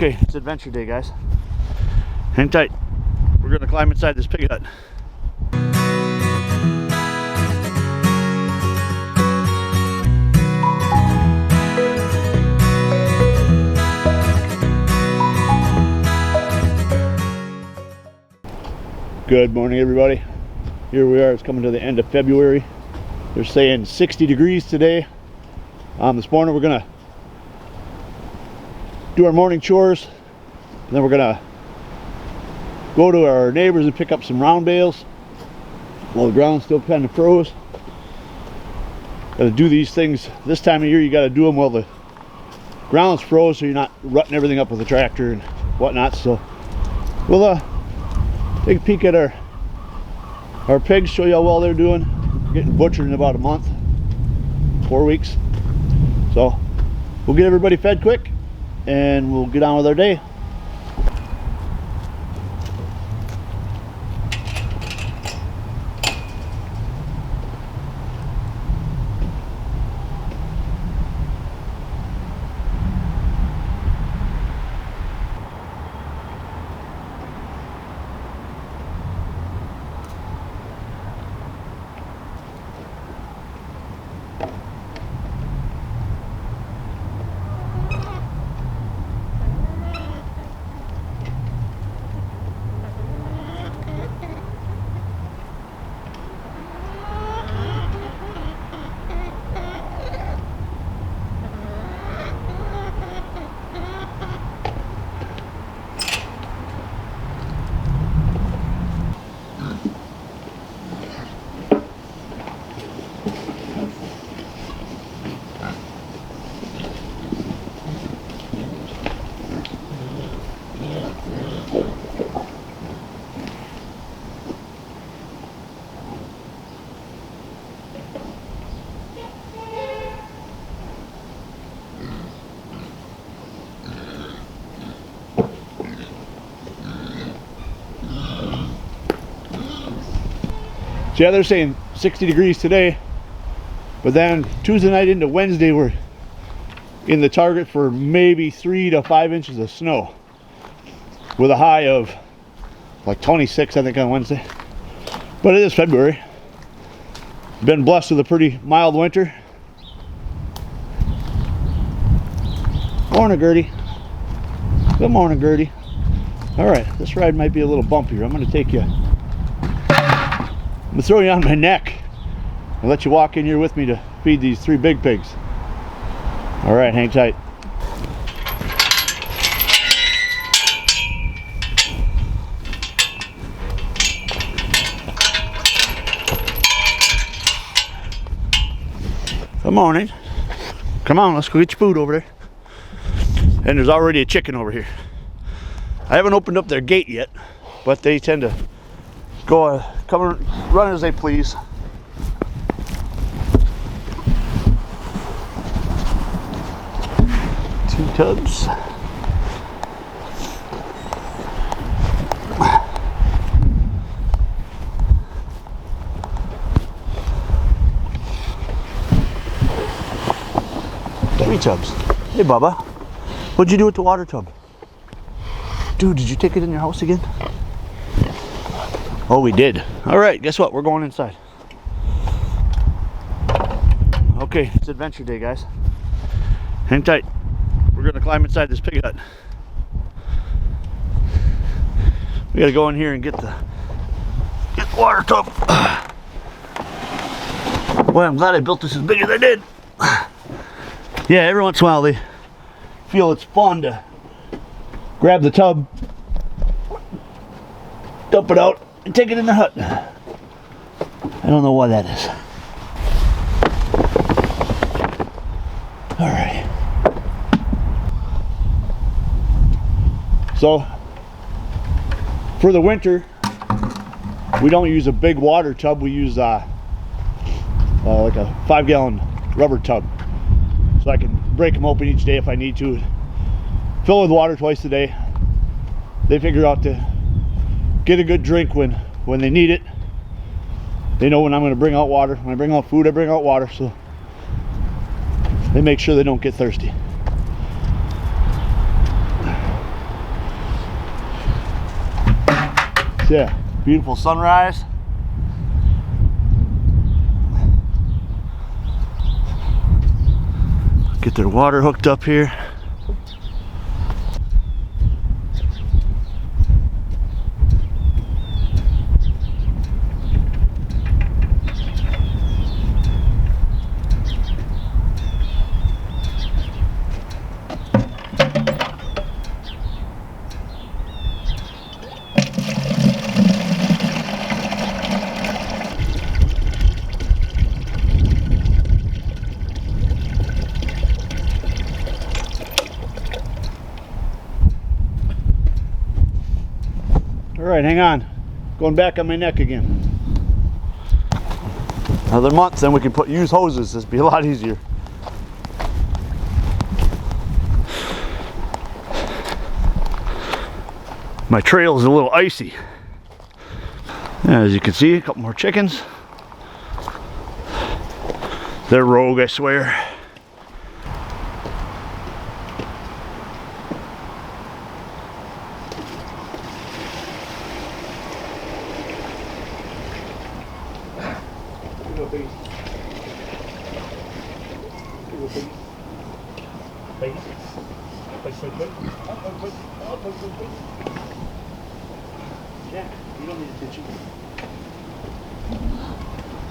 Okay, it's adventure day, guys. Hang tight. We're gonna climb inside this pig hut. Good morning, everybody. Here we are. It's coming to the end of February. They're saying 60 degrees today. This morning we're gonna do our morning chores, and then we're gonna go to our neighbors and pick up some round bales while the ground's still kind of froze. Gotta do these things this time of year. You gotta do them while the ground's froze, so you're not rutting everything up with the tractor and whatnot. So we'll take a peek at our pigs, show you how well they're doing. Getting butchered in about a month, 4 weeks. So we'll get everybody fed quick and we'll get on with our day. So yeah, they're saying 60 degrees today, but then Tuesday night into Wednesday we're in the target for maybe 3 to 5 inches of snow with a high of like 26, I think, on Wednesday. But it is February. Been blessed with a pretty mild winter. Morning, Gertie. Good morning, Gertie. All right, this ride might be a little bumpier. I'm going to take you. I'm going to throw you on my neck and let you walk in here with me to feed these 3 big pigs. All right, hang tight. Good morning. Come on, let's go get your food over there. And there's already a chicken over here. I haven't opened up their gate yet, but they tend to go come and run as they please. Two tubs. Three tubs. Hey Bubba, what'd you do with the water tub? Dude, did you take it in your house again? Oh, we did. All right, guess what? We're going inside. Okay, it's adventure day, guys. Hang tight. We're gonna climb inside this pig hut. We gotta go in here and get the water tub. Boy, I'm glad I built this as big as I did. Yeah, every once in a while they feel it's fun to grab the tub, dump it out, and take it in the hut. I don't know why that is. All right. So, for the winter, we don't use a big water tub. We use like a 5-gallon rubber tub. So I can break them open each day if I need to. Fill with water twice a day. They figure out to get a good drink when they need it. They know when I'm going to bring out water. When I bring out food, I bring out water. So they make sure they don't get thirsty. Yeah, beautiful sunrise. Get their water hooked up here. Alright, hang on. Going back on my neck again. Another month, then we can use hoses. This will be a lot easier. My trail is a little icy. As you can see, a couple more chickens. They're rogue, I swear. Jack, you don't need attention.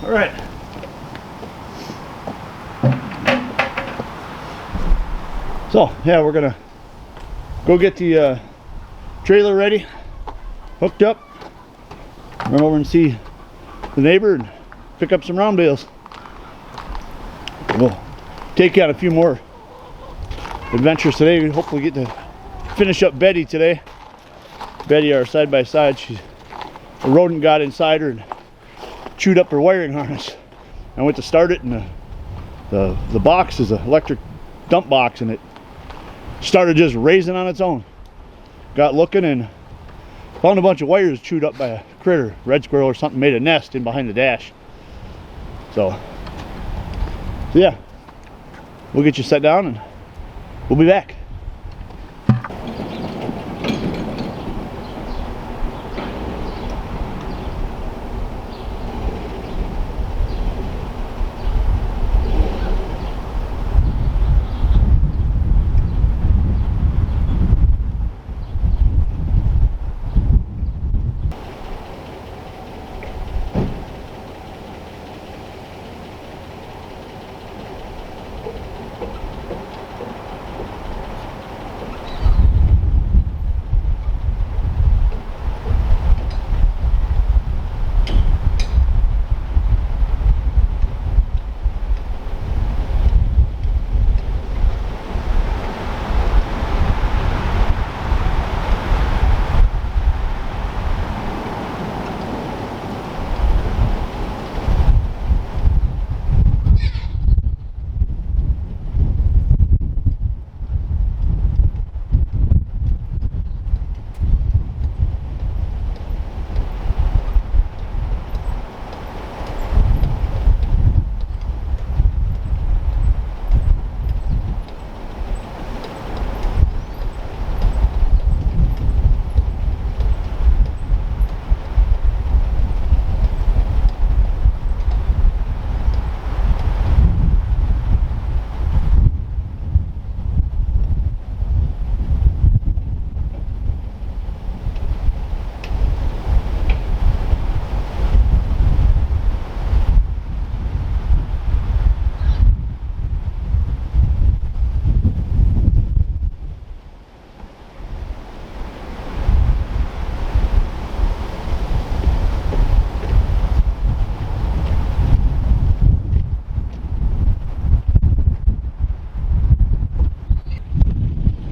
All right. So, yeah, we're gonna go get the trailer ready, hooked up, run over and see the neighbor and pick up some round bales. We'll take out a few more adventures today. We hopefully get to finish up Betty today. Betty, our side by side, a rodent got inside her and chewed up her wiring harness. I went to start it, and the box is an electric dump box, and it started just raising on its own. Got looking and found a bunch of wires chewed up by a critter, red squirrel or something, made a nest in behind the dash. So yeah, we'll get you set down and we'll be back.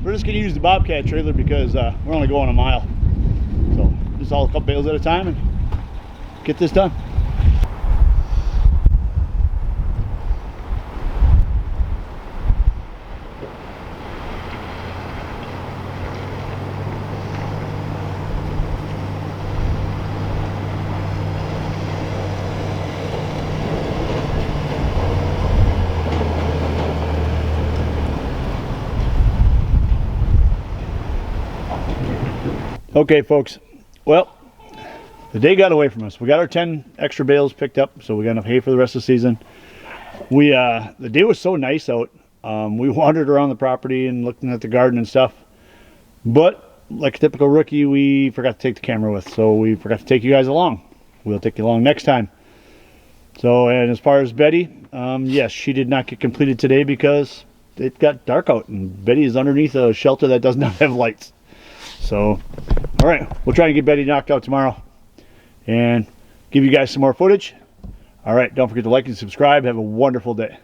We're just going to use the Bobcat trailer because we're only going a mile. So just haul a couple bales at a time and get this done. Okay, folks, well, the day got away from us. We got our 10 extra bales picked up, so we got enough hay for the rest of the season. The day was so nice out. We wandered around the property and looking at the garden and stuff. But like a typical rookie, we forgot to take the camera with, so we forgot to take you guys along. We'll take you along next time. So, and as far as Betty, yes, she did not get completed today because it got dark out, and Betty is underneath a shelter that does not have lights. So, all right, we'll try and get Betty knocked out tomorrow and give you guys some more footage. All right, don't forget to like and subscribe. Have a wonderful day.